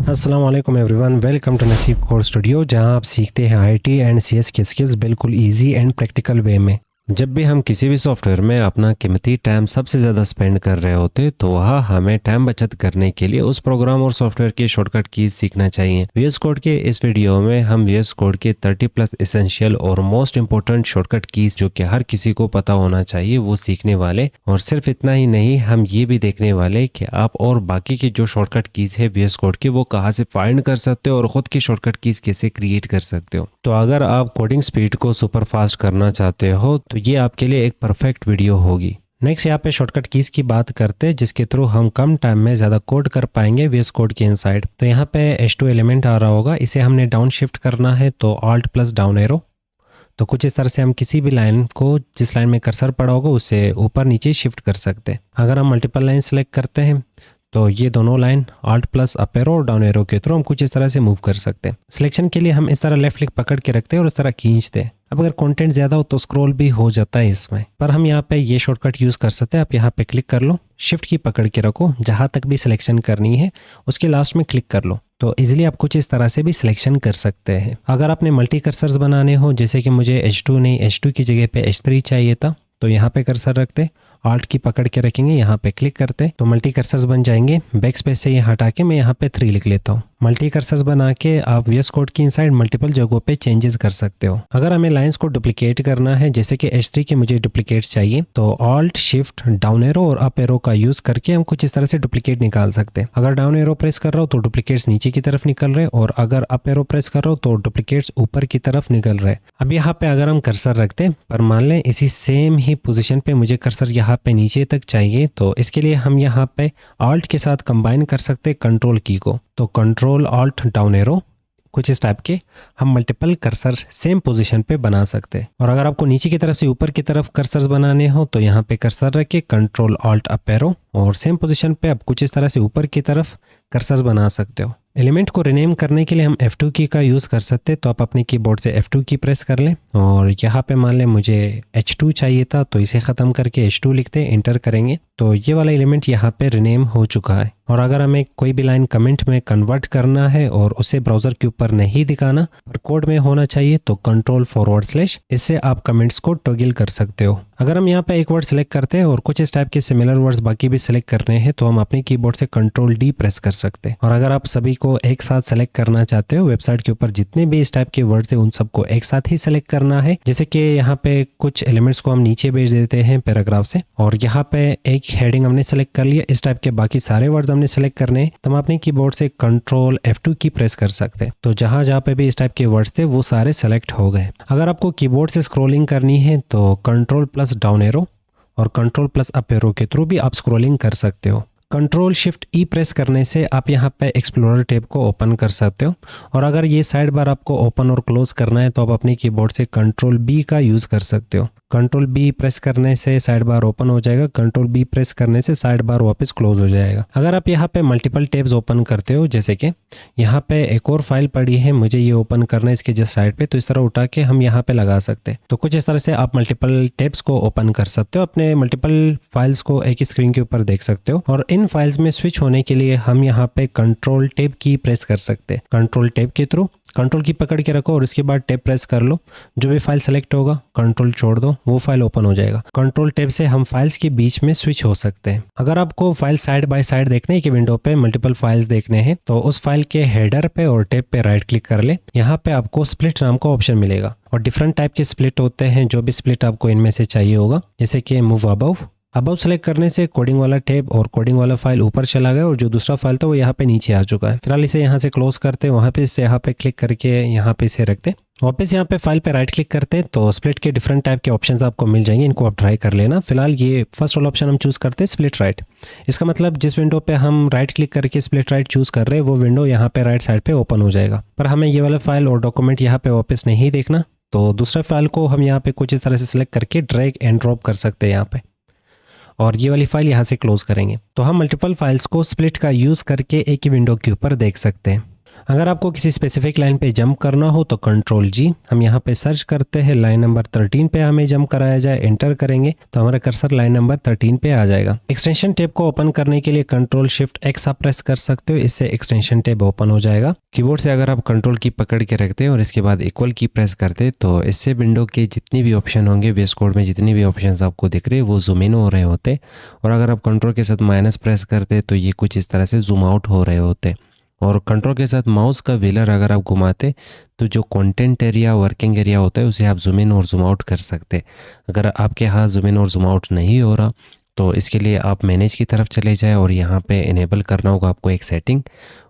अस्सलाम वालेकुम everyone, welcome to नसीब कोड स्टूडियो, जहां आप सीखते हैं आईटी एंड सीएस के स्किल्स बिल्कुल इजी एंड प्रैक्टिकल वे में। जब भी हम किसी भी सॉफ्टवेयर में अपना कीमती टाइम सबसे ज़्यादा स्पेंड कर रहे होते तो वहाँ हमें टाइम बचत करने के लिए उस प्रोग्राम और सॉफ्टवेयर की शॉर्टकट कीज सीखना चाहिए। वीएस कोड के इस वीडियो में हम वीएस कोड के 30+ एसेंशियल और मोस्ट इंपॉर्टेंट शॉर्टकट कीज जो कि हर किसी को पता होना चाहिए वो सीखने वाले, और सिर्फ इतना ही नहीं, हम ये भी देखने वाले कि आप और बाकी की जो शॉर्टकट कीज है वीएस कोड की वो कहाँ से फाइंड कर सकते हो और खुद की शॉर्टकट कीज कैसे क्रिएट कर सकते हो। तो अगर आप कोडिंग स्पीड को सुपर फास्ट करना चाहते हो तो ये आपके लिए एक परफेक्ट वीडियो होगी। नेक्स्ट यहाँ पे शॉर्टकट कीज की बात करते हैं जिसके थ्रू हम कम टाइम में ज़्यादा कोड कर पाएंगे वीएस कोड के इनसाइड। तो यहाँ पे H2 एलिमेंट आ रहा होगा, इसे हमने डाउन शिफ्ट करना है तो Alt प्लस डाउन एरो। तो कुछ इस तरह से हम किसी भी लाइन को जिस लाइन में कर्सर पड़ा होगा उसे ऊपर नीचे शिफ्ट कर सकते हैं। अगर हम मल्टीपल लाइन सेलेक्ट करते हैं तो ये दोनों line Alt plus up arrow और डाउन एरो के थ्रू हम कुछ इस तरह से मूव कर सकते हैं। सिलेक्शन के लिए हम इस तरह लेफ्ट क्लिक पकड़ के रखते हैं और इस तरह खींचते हैं। अब अगर कंटेंट ज़्यादा हो तो स्क्रॉल भी हो जाता है इसमें, पर हम यहाँ पे ये शॉर्टकट यूज़ कर सकते हैं। आप यहाँ पे क्लिक कर लो, शिफ्ट की पकड़ के रखो, जहाँ तक भी सिलेक्शन करनी है उसके लास्ट में क्लिक कर लो, तो इजीली आप कुछ इस तरह से भी सिलेक्शन कर सकते हैं। अगर आपने मल्टी कर्सर्स बनाने हो, जैसे कि मुझे H2 नहीं, H2 की जगह पे H3 चाहिए था, तो यहाँ पे कर्सर रखते, Alt की पकड़ के रखेंगे, यहाँ पे क्लिक करते तो मल्टी कर्सर्स बन जाएंगे। बैक स्पेस से ये हटा के मैं यहाँ पे 3 लिख लेता हूँ। मल्टी कर्सर्स बना के आप वीएस कोड की इनसाइड मल्टीपल जगहों पे चेंजेस कर सकते हो। अगर हमें लाइंस को डुप्लीकेट करना है, जैसे कि H3 के मुझे डुप्लीकेट्स चाहिए, तो Alt शिफ्ट डाउन एरो और अप एरो का यूज करके हम कुछ इस तरह से डुप्लीकेट निकाल सकते हैं। अगर डाउन एरो प्रेस कर रहा हो तो डुप्लीकेट्स नीचे की तरफ निकल रहे, और अगर अप एरो प्रेस कर रहा हो तो डुप्लीकेट्स ऊपर की तरफ निकल रहे। अब यहाँ पे अगर हम कर्सर रखते हैं, पर मान लें इसी सेम ही पोजीशन पे मुझे कर्सर यहाँ पे नीचे तक चाहिए, तो इसके लिए हम यहाँ पे Alt के साथ कंबाइन कर सकते हैं कंट्रोल की को। तो कंट्रोल Alt डाउन एरो, कुछ इस टाइप के हम मल्टीपल कर्सर सेम पोजीशन पे बना सकते हैं। और अगर आपको नीचे की तरफ से ऊपर की तरफ कर्सर बनाने हो तो यहाँ पे कर्सर रख के कंट्रोल Alt अप एरो, और सेम पोजीशन पे आप कुछ इस तरह से ऊपर की तरफ कर्सर बना सकते हो। एलिमेंट को रिनेम करने के लिए हम F2 की का यूज़ कर सकते हैं, तो आप अपने कीबोर्ड से F2 की प्रेस कर लें, और यहाँ पे मान लें मुझे H2 चाहिए था, तो इसे ख़त्म करके H2 लिखते हैं, इंटर करेंगे तो ये वाला एलिमेंट यहाँ पे रिनेम हो चुका है। और अगर हमें कोई भी लाइन कमेंट में कन्वर्ट करना है और उसे ब्राउज़र के ऊपर नहीं दिखाना पर कोड में होना चाहिए, तो कंट्रोल/, इससे आप कमेंट्स को टॉगल कर सकते हो। अगर हम यहाँ पे एक वर्ड सेलेक्ट करते हैं और कुछ इस टाइप के सिमिलर वर्ड्स बाकी भी सिलेक्ट करने हैं, तो हम अपने कीबोर्ड से Ctrl+D प्रेस कर सकते हैं। और अगर आप सभी को एक साथ सेलेक्ट करना चाहते हो, वेबसाइट के ऊपर जितने भी इस टाइप के वर्ड्स हैं उन सबको एक साथ ही सेलेक्ट करना है। जैसे कि यहाँ पे कुछ एलिमेंट्स को हम नीचे भेज देते हैं पैराग्राफ से, और यहाँ पे एक हेडिंग हमने सेलेक्ट कर लिया, इस टाइप के बाकी सारे वर्ड्स हमने सेलेक्ट करने हैं, तो हम अपने कीबोर्ड से Ctrl+F2 की प्रेस कर सकते हैं। तो जहाँ जहाँ पे भी इस टाइप के वर्ड्स थे वो सारे सेलेक्ट हो गए। अगर आपको कीबोर्ड से स्क्रॉलिंग करनी है तो Ctrl+ डाउन एरो और Ctrl+ अप एरो के थ्रू भी आप स्क्रॉलिंग कर सकते हो। Ctrl+Shift+E प्रेस करने से आप यहाँ पे एक्सप्लोरर टैब को ओपन कर सकते हो, और अगर ये साइड बार आपको ओपन और क्लोज करना है तो आप अपने कीबोर्ड से Ctrl+B का यूज़ कर सकते हो। Ctrl+B प्रेस करने से साइड बार ओपन हो जाएगा, Ctrl+B प्रेस करने से साइड बार वापस क्लोज हो जाएगा। अगर आप यहाँ पे मल्टीपल टैब्स ओपन करते हो, जैसे कि यहाँ पे एक और फाइल पड़ी है, मुझे ये ओपन करना है इसके जस्ट साइड पे, तो इस तरह उठा के हम यहाँ पे लगा सकते हैं। तो कुछ इस तरह से आप मल्टीपल टैब्स को ओपन कर सकते हो, अपने मल्टीपल फाइल्स को एक ही स्क्रीन के ऊपर देख सकते हो। और इन फाइल्स में स्विच होने के लिए हम यहाँ पे कंट्रोल टैब की प्रेस कर सकते हैं। कंट्रोल टैब के थ्रू कंट्रोल की पकड़ के रखो और इसके बाद टैब प्रेस कर लो, जो भी फाइल सेलेक्ट होगा कंट्रोल छोड़ दो, वो फाइल ओपन हो जाएगा। कंट्रोल टैब से हम फाइल्स के बीच में स्विच हो सकते हैं। अगर आपको फाइल साइड बाय साइड देखने की विंडो पे मल्टीपल फाइल्स देखने हैं, तो उस फाइल के हेडर पे और टैब पे राइट क्लिक कर ले, यहाँ पे आपको स्प्लिट नाम का ऑप्शन मिलेगा, और डिफरेंट टाइप के स्प्लिट होते हैं, जो भी स्प्लिट आपको इनमें से चाहिए होगा, जैसे कि मूव अबव सेलेक्ट करने से कोडिंग वाला टैब और कोडिंग वाला फाइल ऊपर चला गया, और जो दूसरा फाइल था वो यहाँ पे नीचे आ चुका है। फिलहाल इसे यहाँ से क्लोज करते हैं, वहाँ पे इसे यहाँ पे क्लिक करके यहाँ पे इसे रखते, वापस यहाँ पे फाइल पे राइट क्लिक करते हैं तो स्प्लिट के डिफरेंट टाइप के ऑप्शंस आपको मिल जाएंगे, इनको आप ट्राई कर लेना। फिलहाल ये फर्स्ट वाला ऑप्शन हम चूज़ करते हैं, स्प्लिट राइट। इसका मतलब जिस विंडो पे हम राइट क्लिक करके स्प्लिट राइट चूज़ कर रहे हैं वो विंडो यहाँ पे राइट साइड पे ओपन हो जाएगा। पर हमें ये वाला फाइल और डॉक्यूमेंट यहाँ पे वापस नहीं देखना, तो दूसरे फाइल को हम यहाँ पे कुछ इस तरह से सिलेक्ट करके ड्रैग एंड ड्रॉप कर सकते हैं यहाँ पे, और ये वाली फाइल यहाँ से क्लोज करेंगे। तो हम मल्टीपल फाइल्स को स्प्लिट का यूज़ करके एक ही विंडो के ऊपर देख सकते हैं। अगर आपको किसी स्पेसिफिक लाइन पे जंप करना हो तो कंट्रोल जी, हम यहाँ पे सर्च करते हैं लाइन नंबर 13 पे हमें जंप कराया जाए, एंटर करेंगे तो हमारा कर्सर लाइन नंबर 13 पे आ जाएगा। एक्सटेंशन टैब को ओपन करने के लिए कंट्रोल शिफ्ट एक्स आप प्रेस कर सकते हो, इससे एक्सटेंशन टैब ओपन हो जाएगा। कीबोर्ड से अगर आप कंट्रोल की पकड़ के रखते हैं और इसके बाद इक्वल की प्रेस करते तो इससे विंडो के जितनी भी ऑप्शन होंगे, VS कोड में जितनी भी ऑप्शंस आपको दिख रहे हैं वो जूम इन हो रहे होते, और अगर आप कंट्रोल के साथ माइनस प्रेस करते तो ये कुछ इस तरह से जूम आउट हो रहे होते। और कंट्रोल के साथ माउस का व्हीलर अगर आप घुमाते तो जो कंटेंट एरिया, वर्किंग एरिया होता है उसे आप जूम इन और जूम आउट कर सकते। अगर आपके यहाँ जूम इन और जूम आउट नहीं हो रहा तो इसके लिए आप मैनेज की तरफ चले जाए और यहाँ पे इनेबल करना होगा आपको एक सेटिंग,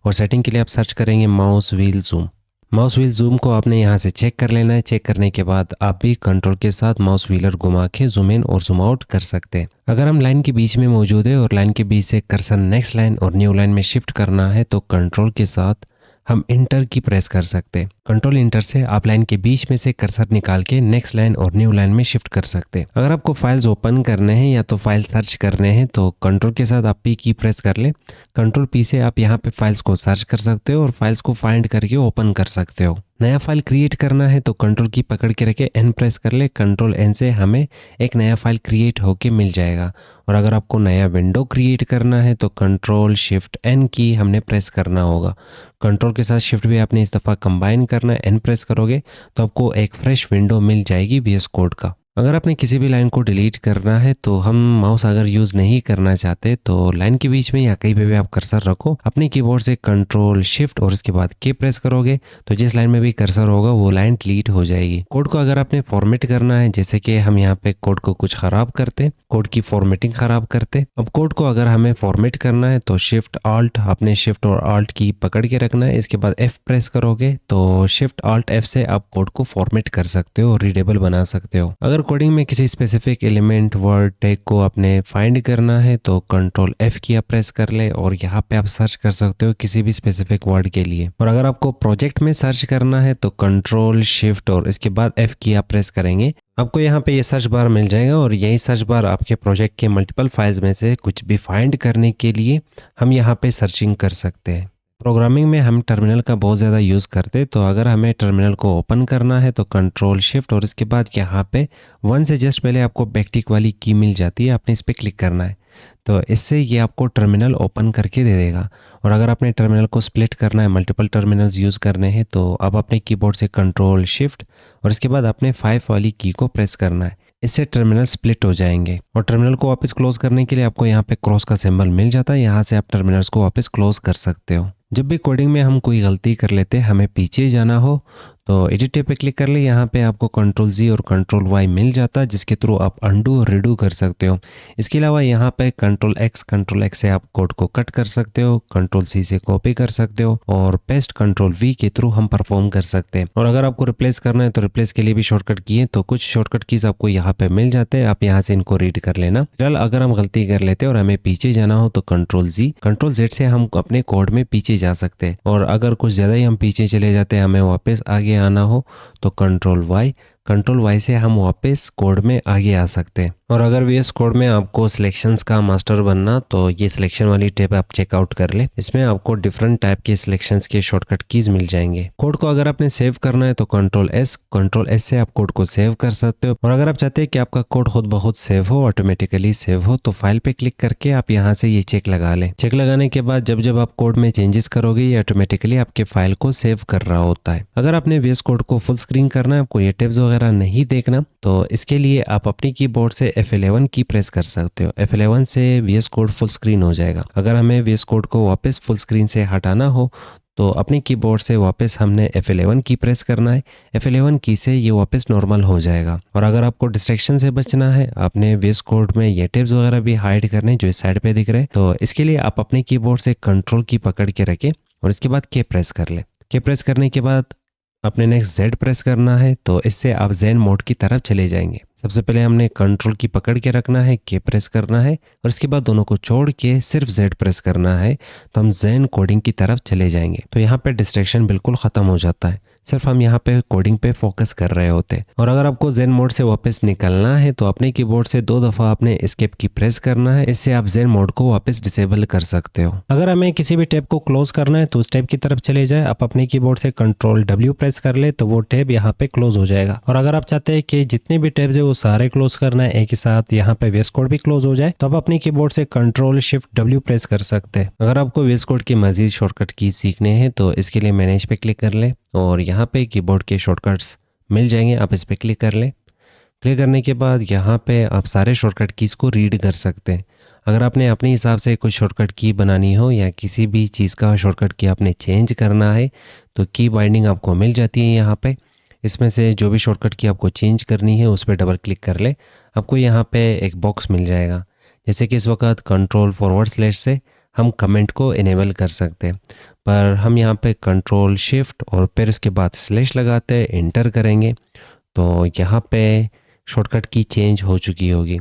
और सेटिंग के लिए आप सर्च करेंगे mouse wheel zoom. Mouse wheel zoom को आपने यहाँ से चेक कर लेना है। चेक करने के बाद आप भी कंट्रोल के साथ माउस व्हीलर घुमा के जूम इन और जूम आउट कर सकते हैं। अगर हम लाइन के बीच में मौजूद है और लाइन के बीच से कर्सर नेक्स्ट लाइन और न्यू लाइन में शिफ्ट करना है तो कंट्रोल के साथ हम इंटर की प्रेस कर सकते हैं। कंट्रोल इंटर से आप लाइन के बीच में से कर्सर निकाल के नेक्स्ट लाइन और न्यू लाइन में शिफ्ट कर सकते हैं। अगर आपको फाइल्स ओपन करने हैं या तो फाइल सर्च करने हैं तो कंट्रोल के साथ आप पी की प्रेस कर ले। कंट्रोल पी से आप यहाँ पे फाइल्स को सर्च कर सकते हो और फाइल्स को फाइंड करके ओपन कर सकते हो। नया फाइल क्रिएट करना है तो कंट्रोल की पकड़ के रखे एन प्रेस कर ले। कंट्रोल एन से हमें एक नया फाइल क्रिएट होके मिल जाएगा। और अगर आपको नया विंडो क्रिएट करना है तो कंट्रोल शिफ्ट एन की हमने प्रेस करना होगा। कंट्रोल के साथ शिफ्ट भी आपने इस दफ़ा कंबाइन करना है, एन प्रेस करोगे तो आपको एक फ्रेश विंडो मिल जाएगी VS कोड का। अगर आपने किसी भी लाइन को डिलीट करना है तो हम माउस अगर यूज़ नहीं करना चाहते तो लाइन के बीच में या कहीं पे भी आप कर्सर रखो, अपने कीबोर्ड से कंट्रोल शिफ्ट और इसके बाद के प्रेस करोगे तो जिस लाइन में भी कर्सर होगा वो लाइन डिलीट हो जाएगी। कोड को अगर आपने फॉर्मेट करना है, जैसे कि हम यहाँ पे कोड को कुछ ख़राब करते, कोड की फॉर्मेटिंग ख़राब करते। अब कोड को अगर हमें फॉर्मेट करना है तो शिफ्ट आल्ट, आपने शिफ्ट और आल्ट की पकड़ के रखना है। इसके बाद F प्रेस करोगे तो शिफ्ट आल्ट F से आप कोड को फॉर्मेट कर सकते हो और रीडेबल बना सकते हो। अगर कोडिंग में किसी स्पेसिफिक एलिमेंट, वर्ड, टैग को आपने फाइंड करना है तो कंट्रोल F की आप प्रेस कर ले और यहाँ पे आप सर्च कर सकते हो किसी भी स्पेसिफिक वर्ड के लिए। और अगर आपको प्रोजेक्ट में सर्च करना है तो कंट्रोल शिफ्ट और इसके बाद F की आप प्रेस करेंगे, आपको यहाँ पे ये सर्च बार मिल जाएगा और यही सर्च बार आपके प्रोजेक्ट के मल्टीपल फाइल्स में से कुछ भी फाइंड करने के लिए हम यहाँ पे सर्चिंग कर सकते हैं। प्रोग्रामिंग में हम टर्मिनल का बहुत ज़्यादा यूज़ करते हैं, तो अगर हमें टर्मिनल को ओपन करना है तो कंट्रोल शिफ्ट और इसके बाद यहाँ पे 1 से जस्ट पहले आपको बैकटिक वाली की मिल जाती है, आपने इस पर क्लिक करना है तो इससे ये आपको टर्मिनल ओपन करके दे देगा। और अगर आपने टर्मिनल को स्प्लिट करना है, मल्टीपल टर्मिनल्स यूज़ करने हैं तो अब अपने कीबोर्ड से कंट्रोल शिफ्ट और इसके बाद आपने 5 वाली की को प्रेस करना है, इससे टर्मिनल स्प्लिट हो जाएंगे। और टर्मिनल को वापस क्लोज करने के लिए आपको यहाँ पे क्रॉस का सिंबल मिल जाता है, यहाँ से आप टर्मिनल्स को वापस क्लोज कर सकते हो। जब भी कोडिंग में हम कोई गलती कर लेते हैं, हमें पीछे जाना हो तो एडिट टैब पे क्लिक कर ले। यहाँ पे आपको कंट्रोल जी और कंट्रोल वाई मिल जाता है जिसके थ्रू आप अंडू और रिडू कर सकते हो। इसके अलावा यहाँ पे कंट्रोल एक्स से आप कोड को कट कर सकते हो, कंट्रोल सी से कॉपी कर सकते हो और पेस्ट कंट्रोल वी के थ्रू हम परफॉर्म कर सकते हैं। और अगर आपको रिप्लेस करना है तो रिप्लेस के लिए भी शॉर्टकट की है, तो कुछ शॉर्टकट कीज आपको यहाँ पे मिल जाते हैं, आप यहाँ से इनको रीड कर लेना। फिलहाल अगर हम गलती कर लेते हैं और हमें पीछे जाना हो तो कंट्रोल जेड से हम अपने कोड में पीछे जा सकते हैं। और अगर कुछ ज़्यादा ही हम पीछे चले जाते हैं, हमें वापस आगे आना हो तो कंट्रोल वाई से हम वापस कोड में आगे आ सकते हैं। और अगर VS कोड में आपको सिलेक्शंस का मास्टर बनना तो ये सिलेक्शन वाली टैब आप चेकआउट कर ले, इसमें आपको डिफरेंट टाइप के सिलेक्शंस के शॉर्टकट कीज मिल जाएंगे। कोड को अगर आपने सेव करना है तो कंट्रोल एस से आप कोड को सेव कर सकते हो। और अगर आप चाहते हैं कि आपका कोड खुद ब खुद सेव हो, ऑटोमेटिकली सेव हो, तो फाइल पे क्लिक करके आप यहाँ से ये चेक लगा लें। चेक लगाने के बाद जब आप कोड में चेंजेस करोगे ये ऑटोमेटिकली आपके फाइल को सेव कर रहा होता है। अगर आपने VS कोड को फुल स्क्रीन करना है, आपको ये टैब्स वगैरह नहीं देखना, तो इसके लिए आप अपनी कीबोर्ड से F11 की प्रेस कर सकते हो। F11 से VS कोड फुल स्क्रीन हो जाएगा। अगर हमें VS कोड को वापस फुल स्क्रीन से हटाना हो तो अपने कीबोर्ड से वापस हमने F11 की प्रेस करना है, F11 की से ये वापस नॉर्मल हो जाएगा। और अगर आपको डिस्ट्रैक्शन से बचना है, आपने VS कोड में ये टैब्स वगैरह भी हाइड करने जो इस साइड पे दिख रहे हैं, तो इसके लिए आप अपने कीबोर्ड से कंट्रोल की पकड़ के रखें और इसके बाद के प्रेस कर ले। के प्रेस करने के बाद अपने नेक्स्ट Z प्रेस करना है, तो इससे आप ज़ेन मोड की तरफ चले जाएंगे। सबसे पहले हमने कंट्रोल की पकड़ के रखना है, के प्रेस करना है और इसके बाद दोनों को छोड़ के सिर्फ Z प्रेस करना है, तो हम ज़ेन कोडिंग की तरफ चले जाएंगे। तो यहाँ पे डिस्ट्रैक्शन बिल्कुल ख़त्म हो जाता है। सिर्फ हम यहाँ पे कोडिंग पे फोकस कर रहे होते। और अगर आपको जेन मोड से वापस निकलना है तो अपने कीबोर्ड से 2 दफ़ा आपने एस्केप की प्रेस करना है, इससे आप जेन मोड को वापस डिसेबल कर सकते हो। अगर हमें किसी भी टैब को क्लोज करना है तो उस टैब की तरफ चले जाए, आप अपने कीबोर्ड से कंट्रोल W प्रेस कर ले तो वो टैब यहाँ पे क्लोज हो जाएगा। और अगर आप चाहते हैं कि जितने भी टैब्स है वो सारे क्लोज करना है एक ही साथ, यहाँ पे VS कोड भी क्लोज हो जाए, तो आप अपने कीबोर्ड से कंट्रोल शिफ्ट W प्रेस कर सकते हैं। अगर आपको VS कोड की मजीद शॉर्टकट की सीखने हैं तो इसके लिए मैनेज पे क्लिक कर ले और यहाँ पे कीबोर्ड के शॉर्टकट्स मिल जाएंगे, आप इस पे क्लिक कर ले। क्लिक करने के बाद यहाँ पे आप सारे शॉर्टकट कीज़ को रीड कर सकते हैं। अगर आपने अपने हिसाब से कुछ शॉर्टकट की बनानी हो या किसी भी चीज़ का शॉर्टकट की आपने चेंज करना है तो की बाइंडिंग आपको मिल जाती है यहाँ पे। इसमें से जो भी शॉर्टकट की आपको चेंज करनी है उस पर डबल क्लिक कर ले, आपको यहाँ पे एक बॉक्स मिल जाएगा। जैसे कि इस वक्त कंट्रोल / से हम कमेंट को इनेबल कर सकते हैं, पर हम यहाँ पे कंट्रोल शिफ्ट और फिर इसके बाद स्लैश लगाते हैं, इंटर करेंगे तो यहाँ पे शॉर्टकट की चेंज हो चुकी होगी।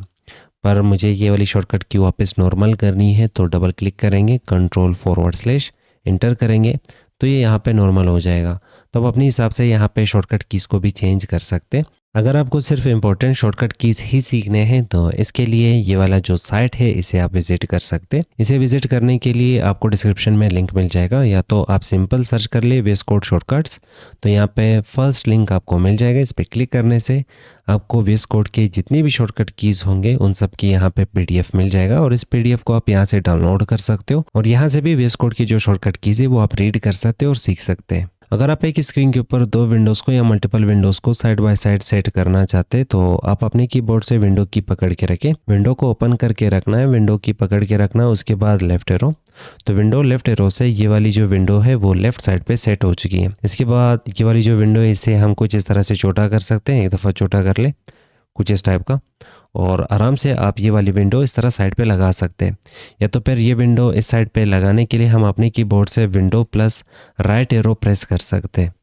पर मुझे ये वाली शॉर्टकट की वापस नॉर्मल करनी है तो डबल क्लिक करेंगे, कंट्रोल / इंटर करेंगे तो ये यहाँ पे नॉर्मल हो जाएगा। तो आप अपने हिसाब से यहाँ पे शॉर्टकट कीज़ को भी चेंज कर सकते हैं। अगर आपको सिर्फ इम्पोर्टेंट शॉर्टकट कीज़ ही सीखने हैं तो इसके लिए ये वाला जो साइट है इसे आप विजिट कर सकते हैं। इसे विजिट करने के लिए आपको डिस्क्रिप्शन में लिंक मिल जाएगा, या तो आप सिंपल सर्च कर ले VS कोड शॉर्टकट्स, तो यहाँ पे फर्स्ट लिंक आपको मिल जाएगा। इस पर क्लिक करने से आपको VS कोड के जितनी भी शॉर्टकट कीज़ होंगे उन सब की यहाँ पे PDF मिल जाएगा और इस PDF को आप यहाँ से डाउनलोड कर सकते हो और यहाँ से भी VS कोड की जो शॉर्टकट कीज़ है वो आप रीड कर सकते हो और सीख सकते हैं। अगर आप एक स्क्रीन के ऊपर 2 विंडोज़ को या मल्टीपल विंडोज़ को साइड बाय साइड सेट करना चाहते हैं तो आप अपने कीबोर्ड से विंडो की पकड़ के रखें, विंडो को ओपन करके रखना है, विंडो की पकड़ के रखना है, उसके बाद लेफ्ट एरो, तो विंडो लेफ्ट एरो से ये वाली जो विंडो है वो लेफ्ट साइड पे सेट हो चुकी है। इसके बाद ये वाली जो विंडो है इसे हम कुछ इस तरह से छोटा कर सकते हैं, एक दफ़ा छोटा कर ले कुछ इस टाइप का, और आराम से आप ये वाली विंडो इस तरह साइड पे लगा सकते हैं। या तो फिर ये विंडो इस साइड पे लगाने के लिए हम अपने कीबोर्ड से विंडो + राइट एरो प्रेस कर सकते हैं।